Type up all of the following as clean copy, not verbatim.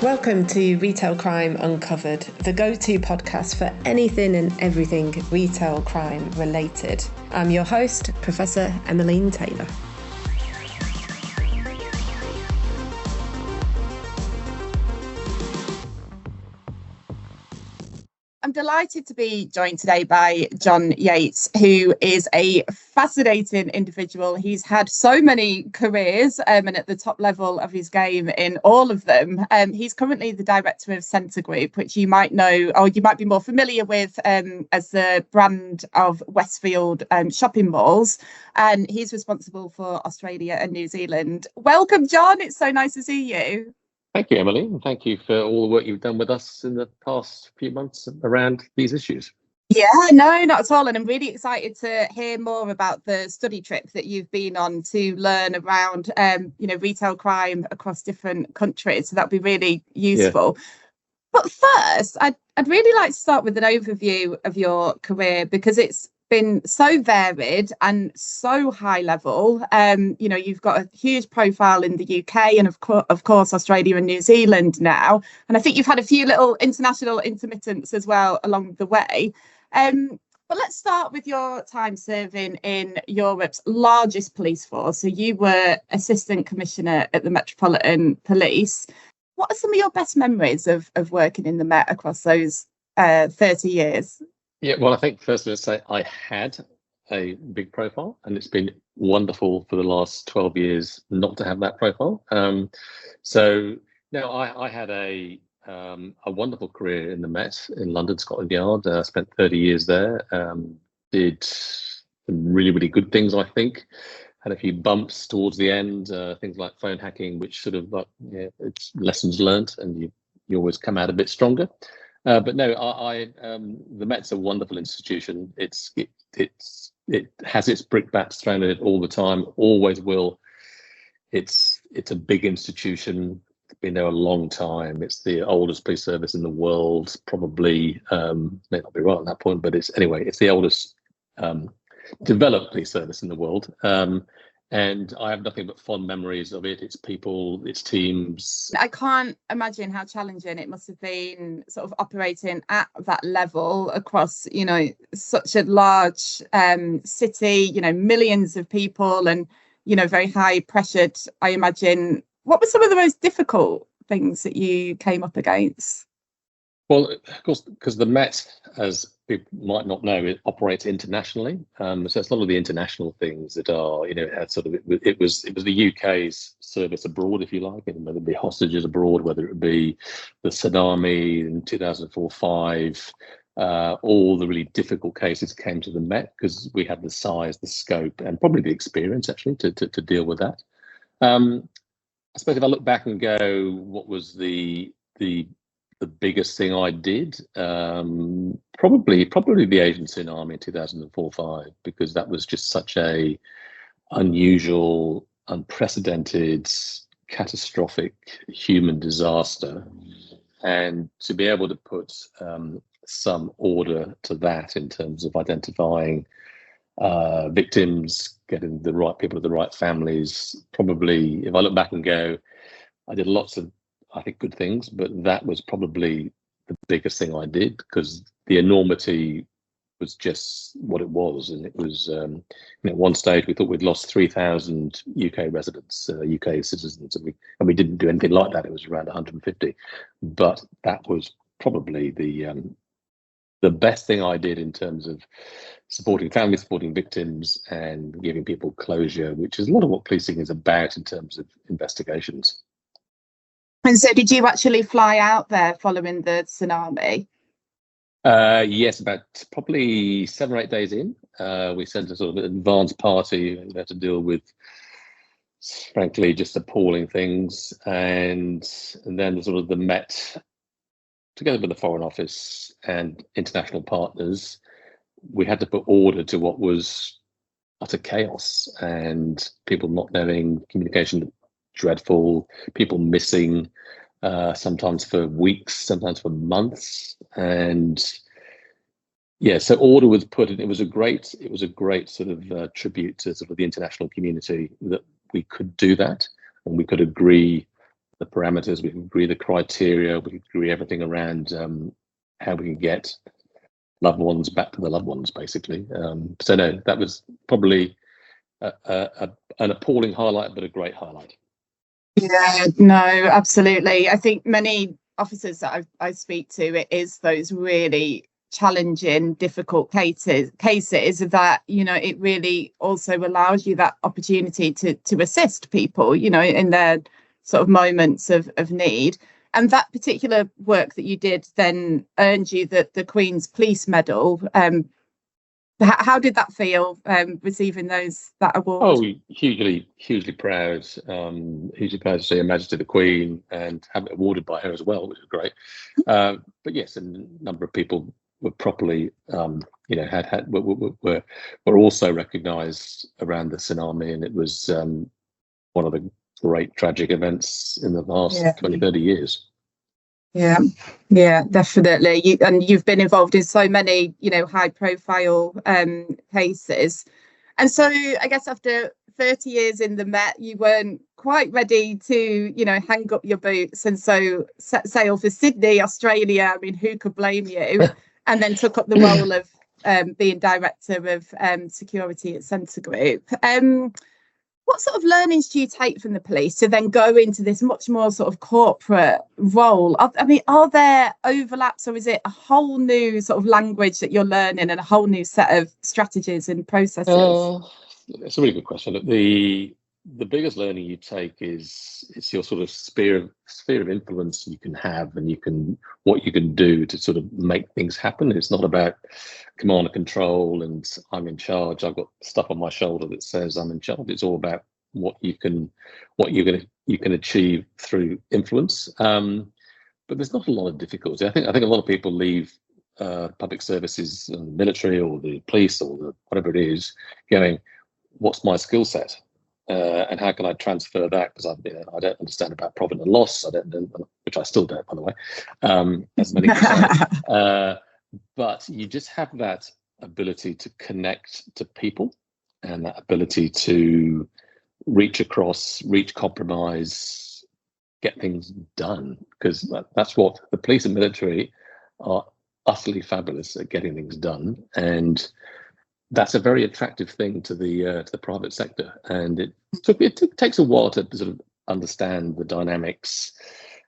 Welcome to Retail Crime Uncovered, the go-to podcast for anything and everything retail crime related. I'm your host, Professor Emmeline Taylor. I'm delighted to be joined today by John Yates, who is a fascinating individual. He's had so many careers and at the top level of his game in all of them. He's currently the director of Scentre Group, which you might know, or you might be more familiar with as the brand of Westfield shopping malls. And he's responsible for Australia and New Zealand. Welcome, John. It's so nice to see you. Thank you, Emily, and thank you for all the work you've done with us in the past few months around these issues. Yeah, no, not at all. And I'm really excited to hear more about the study trip that you've been on to learn around, retail crime across different countries. So that'd be really useful. Yeah. But first, I'd really like to start with an overview of your career, because it's been so varied and so high level. You've got a huge profile in the UK and of course Australia and New Zealand now, and I think you've had a few little international intermittents as well along the way. But let's start with your time serving in Europe's largest police force. So you were Assistant Commissioner at the Metropolitan Police. What are some of your best memories of working in the Met across those 30 years? Yeah, well, I think first let's say I had a big profile, and it's been wonderful for the last 12 years not to have that profile. I had a wonderful career in the Met in London, Scotland Yard. Spent 30 years there. Did some really, really good things, I think. Had a few bumps towards the end, things like phone hacking, which sort of it's lessons learned, and you always come out a bit stronger. But no, the Met's a wonderful institution. It has its brickbats thrown at it all the time, always will. It's a big institution. It's been there a long time. It's the oldest police service in the world, probably. May not be right on that point, but it's the oldest developed police service in the world. And I have nothing but fond memories of it, its people, its teams. I can't imagine how challenging it must have been sort of operating at that level across, such a large city, millions of people and, very high pressured, I imagine. What were some of the most difficult things that you came up against? Well, of course, because the Met, as people might not know, it operates internationally. So it's a lot of the international things that are, it was the UK's service abroad, if you like, and whether it be hostages abroad, whether it be the tsunami in 2004-05, all the really difficult cases came to the Met because we had the size, the scope, and probably the experience actually to deal with that. I suppose if I look back and go, what was the biggest thing I did, probably the Asian tsunami in 2004-05, because that was just such a unusual, unprecedented, catastrophic human disaster, and to be able to put some order to that in terms of identifying victims, getting the right people to the right families. Probably, if I look back and go, I did lots of, I think, good things, but that was probably the biggest thing I did, because the enormity was just what it was. And it was, at one stage we thought we'd lost 3,000 UK residents, UK citizens, and we didn't do anything like that. It was around 150, but that was probably the best thing I did in terms of supporting families, supporting victims, and giving people closure, which is a lot of what policing is about in terms of investigations. And so did you actually fly out there following the tsunami? Yes, about probably 7 or 8 days in. We sent a sort of advance party who had to deal with, frankly, just appalling things. And then sort of the Met, together with the Foreign Office and international partners, we had to put order to what was utter chaos, and people not knowing, communication dreadful, people missing, sometimes for weeks, sometimes for months. And yeah, so order was put in. It was a great sort of tribute to sort of the international community that we could do that, and we could agree the parameters, we can agree the criteria, we can agree everything around how we can get loved ones back to the loved ones, basically. So no, that was probably an appalling highlight, but a great highlight. Yeah, no, absolutely. I think many officers that I speak to, it is those really challenging, difficult cases that, you know, it really also allows you that opportunity to assist people, you know, in their sort of moments of need. And that particular work that you did then earned you the Queen's Police Medal. How did that feel, receiving that award? Oh, hugely proud. Hugely proud to see Her Majesty the Queen and have it awarded by her as well, which is great. But yes, a number of people were properly, you know, were also recognised around the tsunami, and it was one of the great tragic events in the last 20, 30 years. Yeah, definitely. You've been involved in so many, you know, high profile cases. And so I guess after 30 years in the Met, you weren't quite ready to, you know, hang up your boots and so sail for Sydney, Australia. I mean, who could blame you? And then took up the role of being director of security at Scentre Group. What sort of learnings do you take from the police to then go into this much more sort of corporate role? I mean, are there overlaps, or is it a whole new sort of language that you're learning and a whole new set of strategies and processes? It's a really good question. The biggest learning you take is it's your sort of sphere of influence you can have, and what you can do to sort of make things happen. It's not about command and control and I'm in charge. I've got stuff on my shoulder that says I'm in charge. It's all about what you can achieve through influence. But there's not a lot of difficulty. I think a lot of people leave public services and the military or the police or whatever it is, going, what's my skill set? And how can I transfer that? Because I don't understand about profit and loss. I don't, which I still don't, by the way, as many people. But you just have that ability to connect to people, and that ability to reach across, reach compromise, get things done. Because that's what the police and military are utterly fabulous at, getting things done. And that's a very attractive thing to the private sector, and it takes a while to sort of understand the dynamics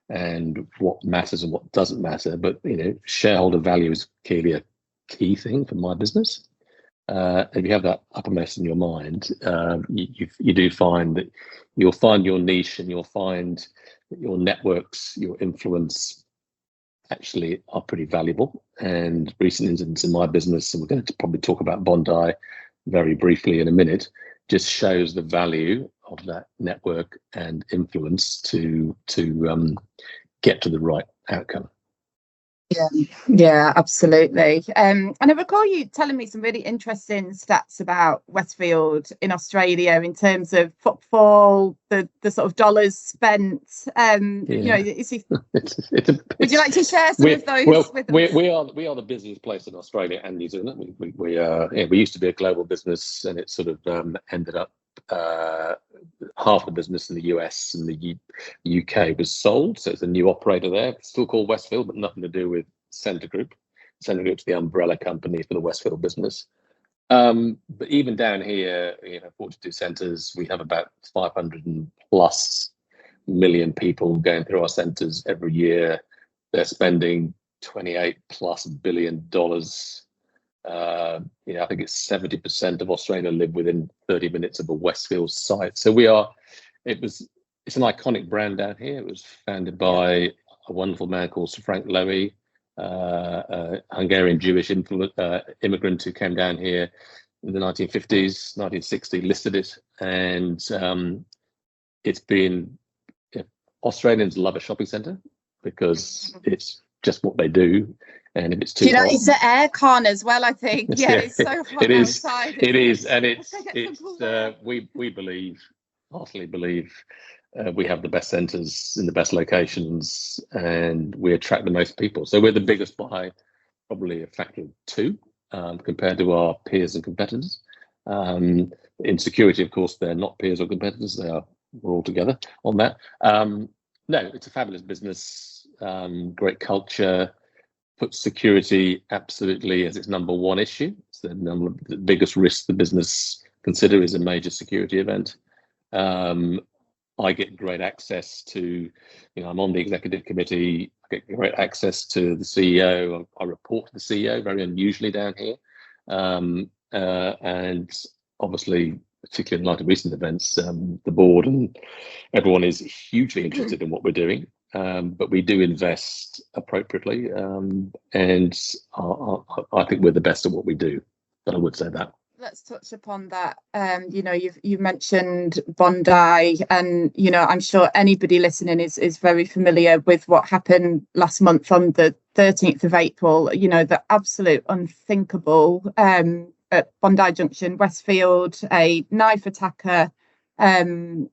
and what matters and what doesn't matter. But you know, shareholder value is clearly a key thing for my business. If you have that uppermost in your mind, you do find that you'll find your niche, and you'll find that your networks, your influence, actually are pretty valuable. And recent incidents in my business, and we're going to probably talk about Bondi very briefly in a minute, just shows the value of that network and influence to get to the right outcome. Yeah, absolutely. And I recall you telling me some really interesting stats about Westfield in Australia in terms of footfall, the sort of dollars spent. You know, would you like to share some of those with us? We are the busiest place in Australia and New Zealand. We used to be a global business, and it sort of ended up half the business in the US and the UK was sold, so it's a new operator there. It's still called Westfield, but nothing to do with Scentre Group. Scentre Group's the umbrella company for the Westfield business. But even down here, 42 centres, we have about 500+ million people going through our centres every year. They're spending $28+ billion. I think it's 70% of Australia live within 30 minutes of a Westfield site. So it's an iconic brand down here. It was founded by a wonderful man called Sir Frank Lowy, a Hungarian Jewish immigrant who came down here in the 1950s, 1960, listed it, and it's been, Australians love a shopping centre because it's just what they do. And if it's too hot, it's the aircon as well, I think. It's so hot outside. It is, and we heartily believe we have the best centres in the best locations, and we attract the most people. So we're the biggest by probably a factor of 2 compared to our peers and competitors. In security, of course, they're not peers or competitors. We're all together on that. No, it's a fabulous business, great culture, puts security absolutely as its number one issue. It's the biggest risk the business consider is a major security event. I get great access to, I'm on the executive committee, I get great access to the CEO. I report to the CEO, very unusually down here. And obviously, particularly in light of recent events, the board and everyone is hugely interested in what we're doing. But we do invest appropriately, and I think we're the best at what we do. But I would say that. Let's touch upon that. You've mentioned Bondi, and I'm sure anybody listening is very familiar with what happened last month on the 13th of April. The absolute unthinkable at Bondi Junction, Westfield, a knife attacker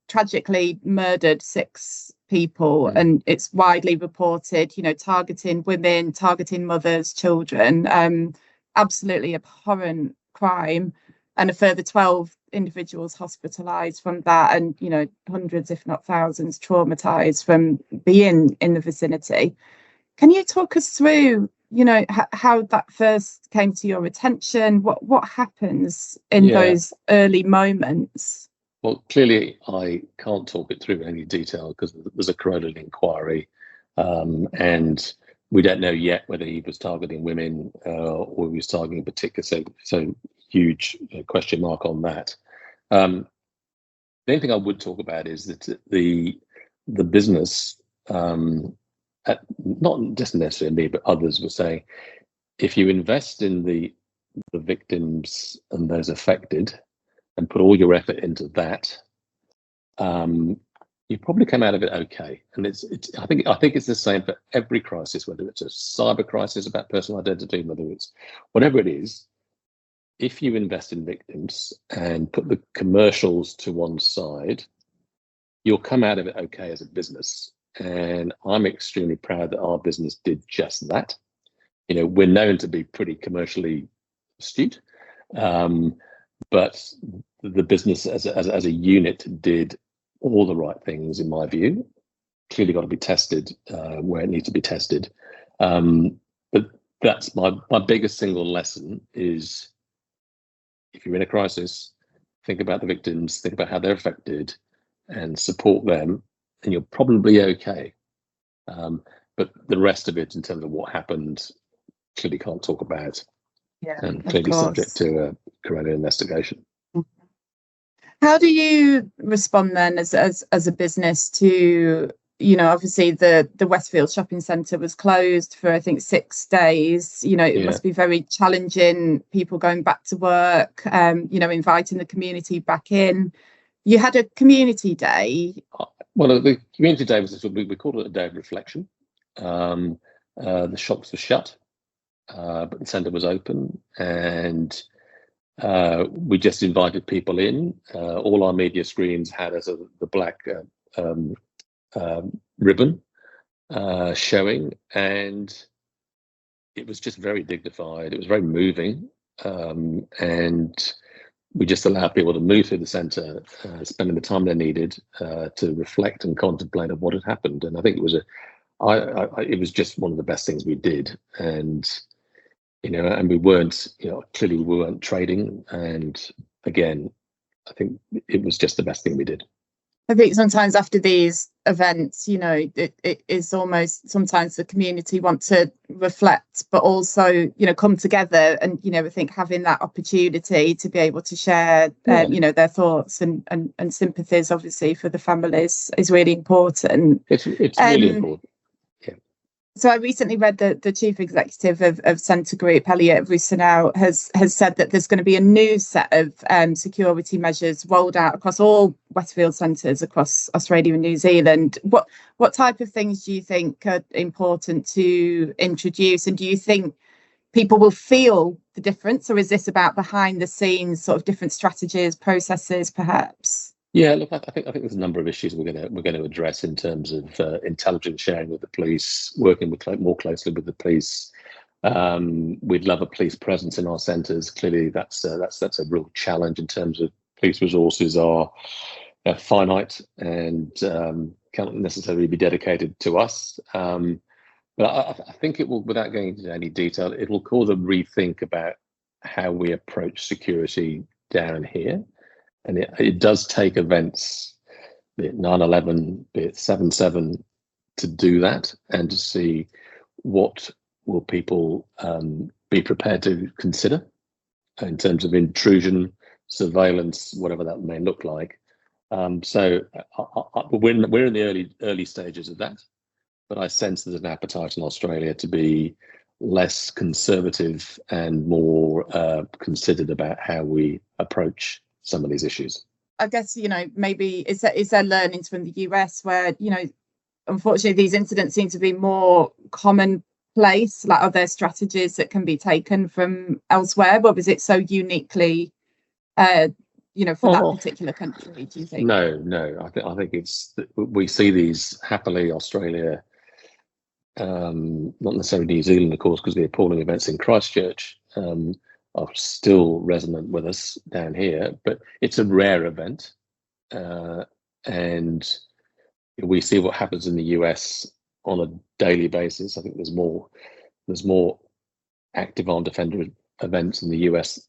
tragically murdered 6 people, and it's widely reported, targeting women, targeting mothers, children, absolutely abhorrent crime, and a further 12 individuals hospitalized from that, and hundreds if not thousands traumatized from being in the vicinity. Can you talk us through how that first came to your attention? What happens in those early moments? Well, clearly I can't talk it through in any detail because there's a corroded inquiry, and we don't know yet whether he was targeting women or he was targeting a particular, so huge question mark on that. The only thing I would talk about is that the business, not just necessarily me, but others were saying, if you invest in the victims and those affected and put all your effort into that, you probably come out of it okay. And I think it's the same for every crisis, whether it's a cyber crisis about personal identity, whether it's whatever it is. If you invest in victims and put the commercials to one side, you'll come out of it okay as a business. And I'm extremely proud that our business did just that. We're known to be pretty commercially astute, but the business as a unit did all the right things, in my view. Clearly got to be tested where it needs to be tested. But that's my biggest single lesson is, if you're in a crisis, think about the victims, think about how they're affected and support them, and you're probably okay. But the rest of it, in terms of what happened, clearly can't talk about, and clearly subject to a corona investigation. How do you respond then as a business to, obviously the Westfield shopping centre was closed for I think 6 days. It must be very challenging, people going back to work, inviting the community back in. You had a community day. Well, the community day was, we called it a day of reflection. The shops were shut, but the centre was open, and we just invited people in. All our media screens had the black ribbon showing, and it was just very dignified. It was very moving, and we just allowed people to move through the centre, spending the time they needed to reflect and contemplate on what had happened. And I think it was just one of the best things we did. And and we weren't, clearly we weren't trading. And again, I think it was just the best thing we did. I think sometimes after these events, it is almost, sometimes the community want to reflect, but also, come together. And, I think having that opportunity to be able to share, their thoughts and sympathies, obviously, for the families is really important. It's really important. So I recently read that the chief executive of Scentre Group, Elliot Rousseau, has said that there's going to be a new set of security measures rolled out across all Westfield centres across Australia and New Zealand. What type of things do you think are important to introduce, and do you think people will feel the difference, or is this about behind the scenes sort of different strategies, processes, perhaps? Yeah, look, I think there's a number of issues we're going to address in terms of intelligence sharing with the police, working more closely with the police. We'd love a police presence in our centres. Clearly, that's a real challenge in terms of police resources are finite and can't necessarily be dedicated to us. But I think it will, without going into any detail, it will cause a rethink about how we approach security down here. And it does take events, be it 9/11, be it 7/7, to do that and to see what will people be prepared to consider in terms of intrusion, surveillance, whatever that may look like. So we're in the early stages of that, but I sense there's an appetite in Australia to be less conservative and more considered about how we approach some of these issues. I guess, maybe is there learnings from the US where, unfortunately these incidents seem to be more commonplace? Like, are there strategies that can be taken from elsewhere, or is it so uniquely for that particular country, do you think? No. I think it's, we see these happily. Australia, not necessarily New Zealand, of course, because the appalling events in Christchurch are still resonant with us down here, but it's a rare event, and we see what happens in the US on a daily basis. I think there's more active armed offender events in the US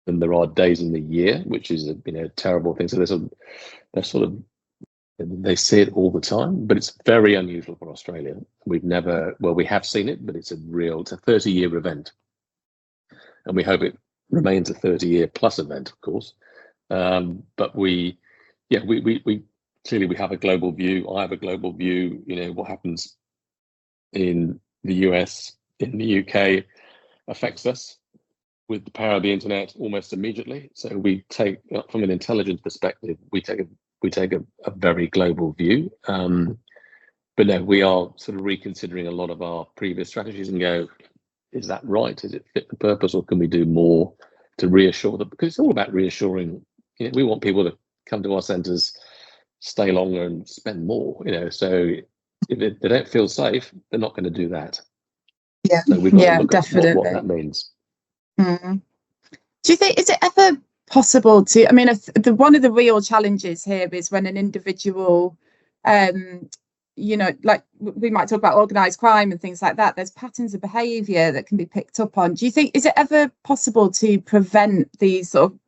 than there are days in the year, which is a terrible thing. So they see it all the time, but it's very unusual for Australia. We have seen it, but it's a 30-year event, and we hope it remains a 30-year plus event, of course. But we clearly we have a global view. I have a global view. What happens in the US, in the UK, affects us with the power of the internet almost immediately. So we take, from an intelligence perspective, we take a very global view. But no, we are sort of reconsidering a lot of our previous strategies and go, is that right? Is it fit for purpose, or can we do more to reassure them? Because it's all about reassuring. We want people to come to our centres, stay longer and spend more. So if they don't feel safe, they're not going to do that. Yeah, so we've got to look definitely at what that means. Mm. Do you think, is it ever possible to, one of the real challenges here is when an individual, like we might talk about organised crime and things like that, there's patterns of behaviour that can be picked up on. Do you think, is it ever possible to prevent these sort of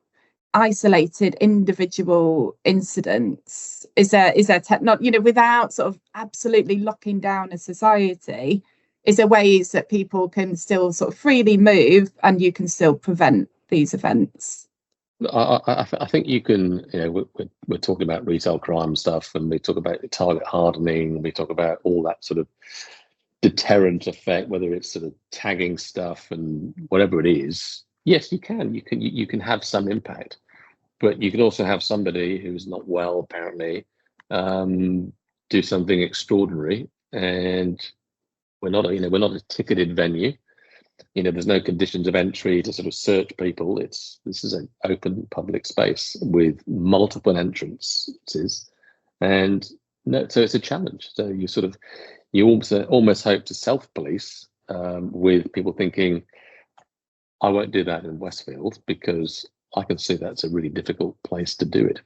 isolated individual incidents? Is there technology, without sort of absolutely locking down a society? Is there ways that people can still sort of freely move and you can still prevent these events? I think you can, we're talking about retail crime stuff, and we talk about target hardening, we talk about all that sort of deterrent effect, whether it's sort of tagging stuff and whatever it is. Yes, you can have some impact, but you can also have somebody who's not well, apparently, do something extraordinary, and we're not a ticketed venue. There's no conditions of entry to sort of search people. This is an open public space with multiple entrances, and so it's a challenge. So you almost hope to self-police with people thinking, I won't do that in Westfield because I can see that's a really difficult place to do it.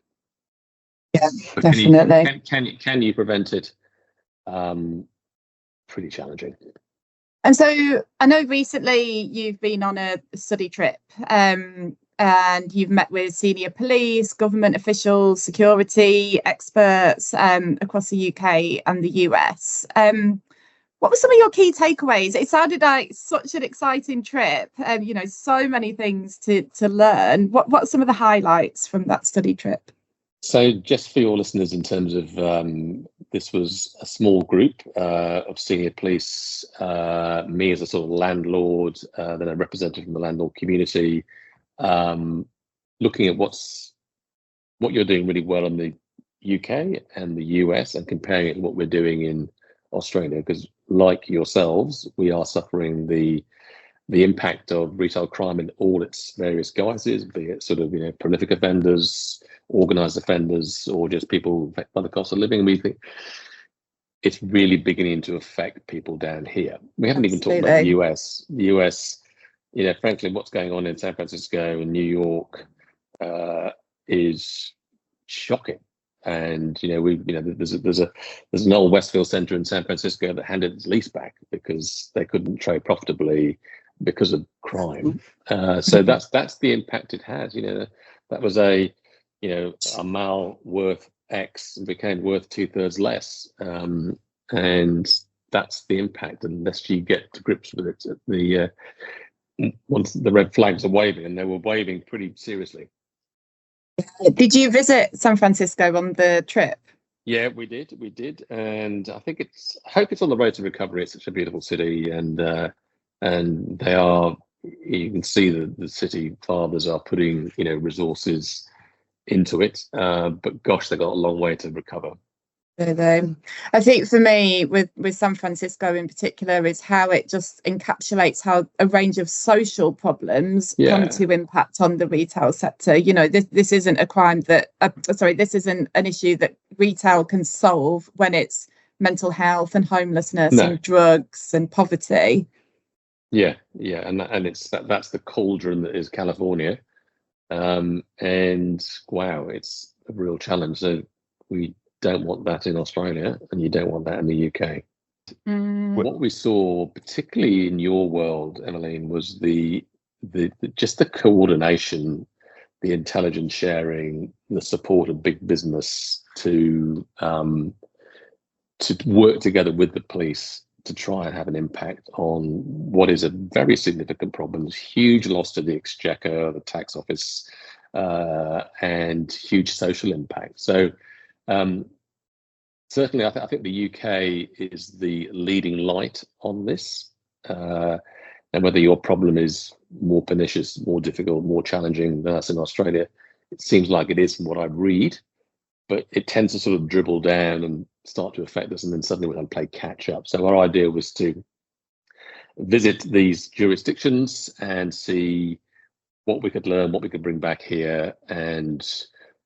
Yeah, but definitely. Can you prevent it? Pretty challenging. And so I know recently you've been on a study trip, and you've met with senior police, government officials, security experts across the UK and the US. What were some of your key takeaways? It sounded like such an exciting trip, so many things to learn. What are some of the highlights from that study trip? So just for your listeners, in terms of this was a small group of senior police, me as a sort of landlord, then a representative from the landlord community, looking at what you're doing really well in the UK and the US and comparing it to what we're doing in Australia, because like yourselves, we are suffering the impact of retail crime in all its various guises, be it sort of prolific offenders, organised offenders, or just people affected by the cost of living. And we think it's really beginning to affect people down here. We haven't even talked about the US. The US, frankly, what's going on in San Francisco and New York is shocking. and there's an old Westfield Centre in San Francisco that handed its lease back because they couldn't trade profitably because of crime. So that's the impact it has. That was a mile worth X and became worth 2/3 less, and that's the impact unless you get to grips with it. Once the red flags are waving, and they were waving pretty seriously. Did you visit San Francisco on the trip? Yeah, we did, and I hope it's on the road to recovery. It's such a beautiful city, and they are. You can see the city fathers are putting resources into it, but gosh, they've got a long way to recover. I think for me, with San Francisco in particular, is how it just encapsulates how a range of social problems come to impact on the retail sector. This isn't a crime this isn't an issue that retail can solve when it's mental health and homelessness and drugs and poverty. Yeah, and that's the cauldron that is California, and wow, it's a real challenge. So we don't want that in Australia, and you don't want that in the UK. What we saw, particularly in your world, Emmeline, was the coordination, the intelligence sharing, the support of big business to work together with the police to try and have an impact on what is a very significant problem. There's huge loss to the exchequer, the tax office, and huge social impact. So certainly, I think the UK is the leading light on this. And whether your problem is more pernicious, more difficult, more challenging than us in Australia, it seems like it is from what I read, but it tends to sort of dribble down and start to affect us, and then suddenly we're going to play catch up. So our idea was to visit these jurisdictions and see what we could learn, what we could bring back here, and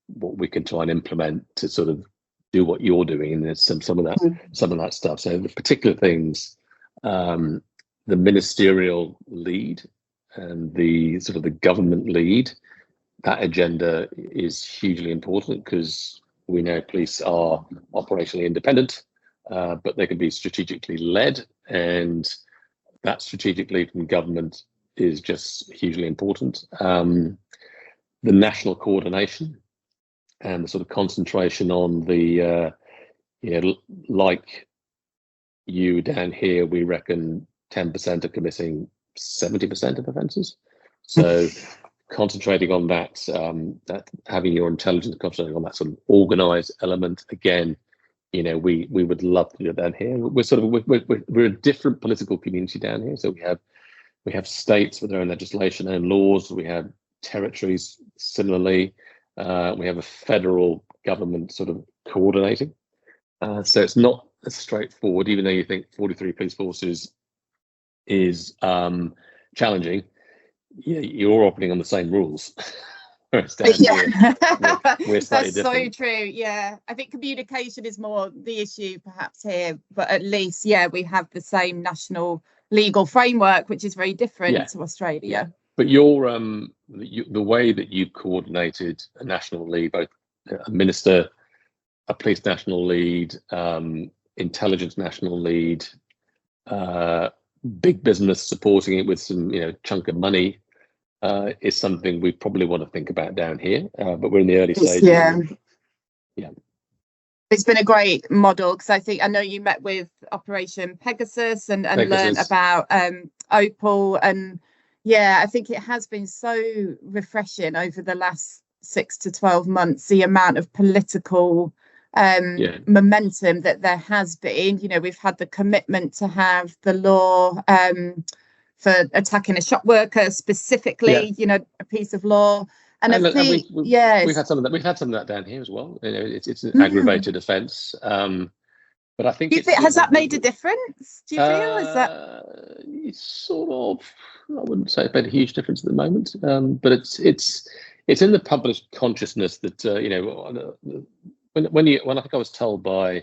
what we can try and implement to sort of do what you're doing. And there's some of that stuff. So the particular things, the ministerial lead and the sort of the government lead, that agenda is hugely important because we know police are operationally independent, but they can be strategically led, and that strategically from government is just hugely important. The national coordination and the sort of concentration on the, like you down here, we reckon 10% are committing 70% of offences. So concentrating on that, that having your intelligence concentrating on that sort of organised element. Again, we would love to do that down here. We're a different political community down here. So we have states with their own legislation and laws. We have territories similarly. We have a federal government sort of coordinating. So it's not as straightforward, even though you think 43 police forces is challenging. Yeah, you're operating on the same rules. We're slightly That's different. so true. Yeah, I think communication is more the issue perhaps here, but at least we have the same national legal framework, which is very different to Australia. But your the way that you coordinated a national lead, both a minister, a police national lead, intelligence national lead, big business supporting it with some chunk of money, is something we probably want to think about down here. But we're in the early stages. Yeah. It's been a great model because I know you met with Operation Pegasus and learned about Opal, and I think it has been so refreshing over the last 6 to 12 months, the amount of political momentum that there has been. We've had the commitment to have the law for attacking a shop worker specifically, a piece of law. And I think we've had some of that. We've had some of that down here as well. It's an aggravated offence. But I think has that made a difference? Do you feel is that it's sort of? I wouldn't say it's made a huge difference at the moment. But it's in the public consciousness that when I think I was told by, I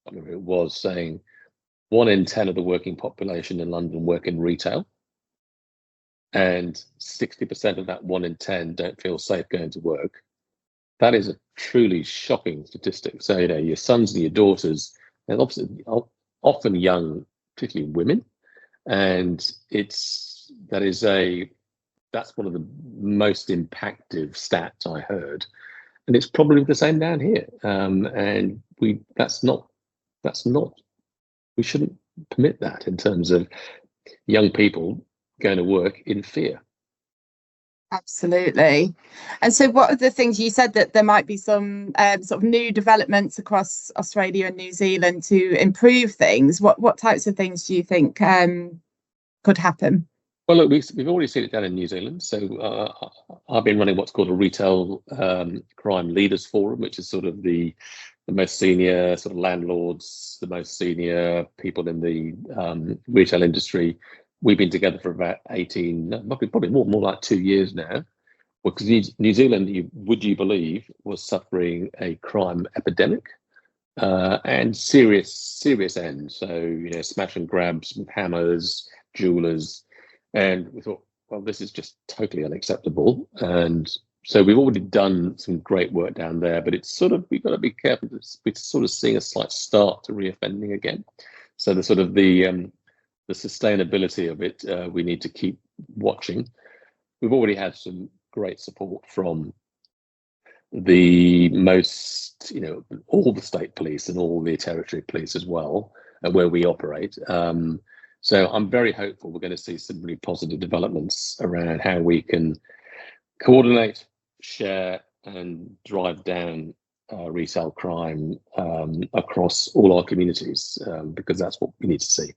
don't remember who it was, saying 1 in 10 of the working population in London work in retail, and 60% of that 1 in 10 don't feel safe going to work. that is a truly shocking statistic. So, you know, your sons and your daughters, and obviously often young, particularly women, and that's one of the most impactful stats I heard, and it's probably the same down here. And that's not we shouldn't permit that in terms of young people going to work in fear. Absolutely. And so what are the things you said that there might be some sort of new developments across Australia and New Zealand to improve things? What types of things do you think could happen? Well, look, we've already seen it down in New Zealand. So I've been running what's called a retail crime leaders forum, which is sort of the most senior sort of landlords, the most senior people in the retail industry. We've been together for about 18, probably more like 2 years now. Because New Zealand, would you believe, was suffering a crime epidemic and serious end. So, you know, smash and grabs with hammers, jewelers. And we thought, well, this is just totally unacceptable. And so we've already done some great work down there, but it's sort of, we've got to be careful. We're sort of seeing a slight start to reoffending again. So the sort of the sustainability of it, we need to keep watching. We've already had some great support from the most, you know, all the state police and all the territory police as well, where we operate. So I'm very hopeful we're going to see some really positive developments around how we can coordinate, share, and drive down resale crime across all our communities, because that's what we need to see.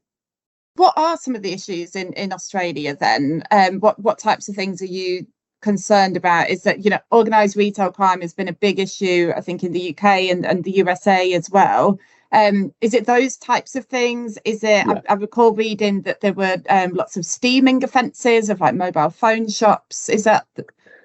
What are some of the issues in Australia then? What types of things are you concerned about? Is that, you know, organised retail crime has been a big issue, I think, in the UK and the USA as well. Is it those types of things? Is it? Yeah. I recall reading that there were lots of steaming offences of like mobile phone shops. Is that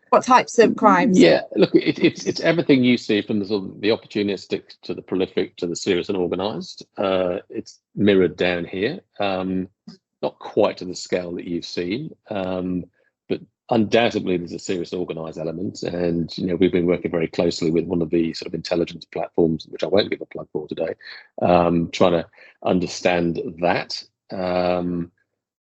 what types of crimes? Yeah, look, it's everything you see, from the sort of the opportunistic to the prolific to the serious and organised. It's mirrored down here, not quite to the scale that you've seen, but undoubtedly there's a serious organised element. And, you know, we've been working very closely with one of the sort of intelligence platforms, which I won't give a plug for today, trying to understand that.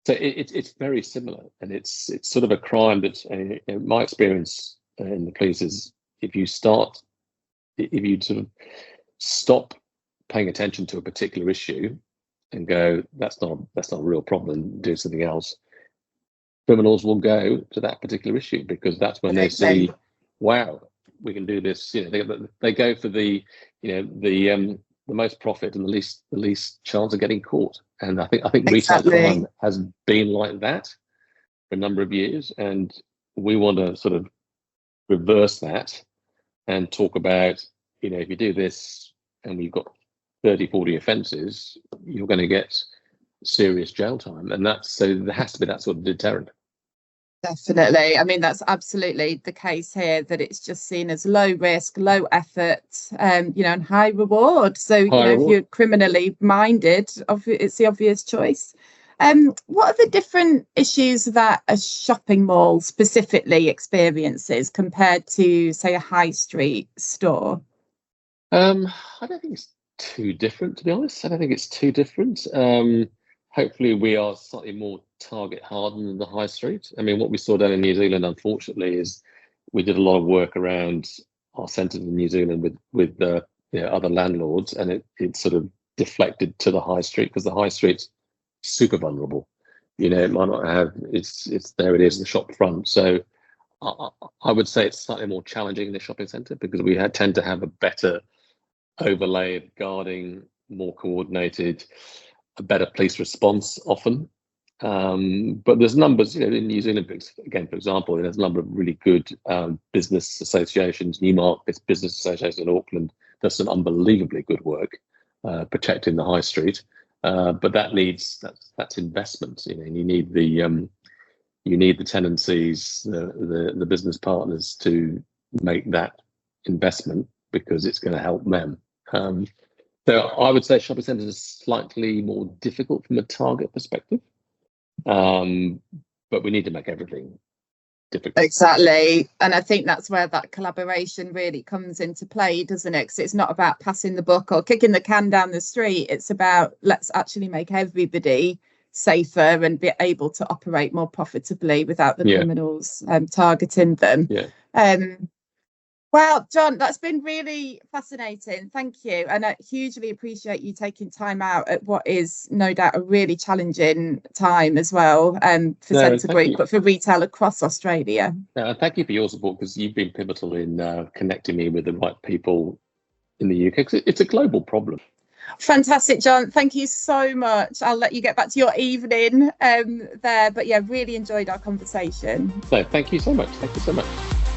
So it's very similar, and it's sort of a crime that, in my experience in the police, is if you sort of stop paying attention to a particular issue and go, that's not a real problem, do something else, criminals will go to that particular issue, because that's when they see, wow, we can do this. You know, they go for the most profit and the least chance of getting caught. And I think retail crime has been like that for a number of years, and we want to sort of reverse that and talk about, you know, if you do this and we've got 30, 40 offences, you're going to get serious jail time. And so there has to be that sort of deterrent. Definitely. I mean, that's absolutely the case here, that it's just seen as low risk, low effort, you know, and high reward. So, you know, if you're criminally minded, it's the obvious choice. What are the different issues that a shopping mall specifically experiences compared to, say, a high street store? I don't think it's too different, to be honest. I don't think it's too different. Hopefully we are slightly more target hardened than the high street. I mean, what we saw down in New Zealand, unfortunately, is we did a lot of work around our centres in New Zealand with other landlords, and it sort of deflected to the high street, because the high street's super vulnerable. You know, it might not have, it's there, it is, the shop front. So I would say it's slightly more challenging in the shopping centre, because we tend to have a better overlay of guarding, more coordinated, a better police response often. But there's numbers, you know, in New Zealand, again, for example, there's a number of really good business associations. Newmark Business Association in Auckland does some unbelievably good work protecting the high street. But that's investment. You know, and you need the tenancies, the business partners to make that investment, because it's going to help them. So I would say shopping centres are slightly more difficult from a target perspective, but we need to make everything difficult. Exactly. And I think that's where that collaboration really comes into play, doesn't it? 'Cause it's not about passing the buck or kicking the can down the street. It's about let's actually make everybody safer and be able to operate more profitably without the criminals targeting them. Well, John, that's been really fascinating. Thank you. And I hugely appreciate you taking time out at what is no doubt a really challenging time as well for Scentre Group, but for retail across Australia. Thank you for your support, because you've been pivotal in connecting me with the right people in the UK, because it's a global problem. Fantastic, John. Thank you so much. I'll let you get back to your evening there. But yeah, really enjoyed our conversation. So thank you so much. Thank you so much.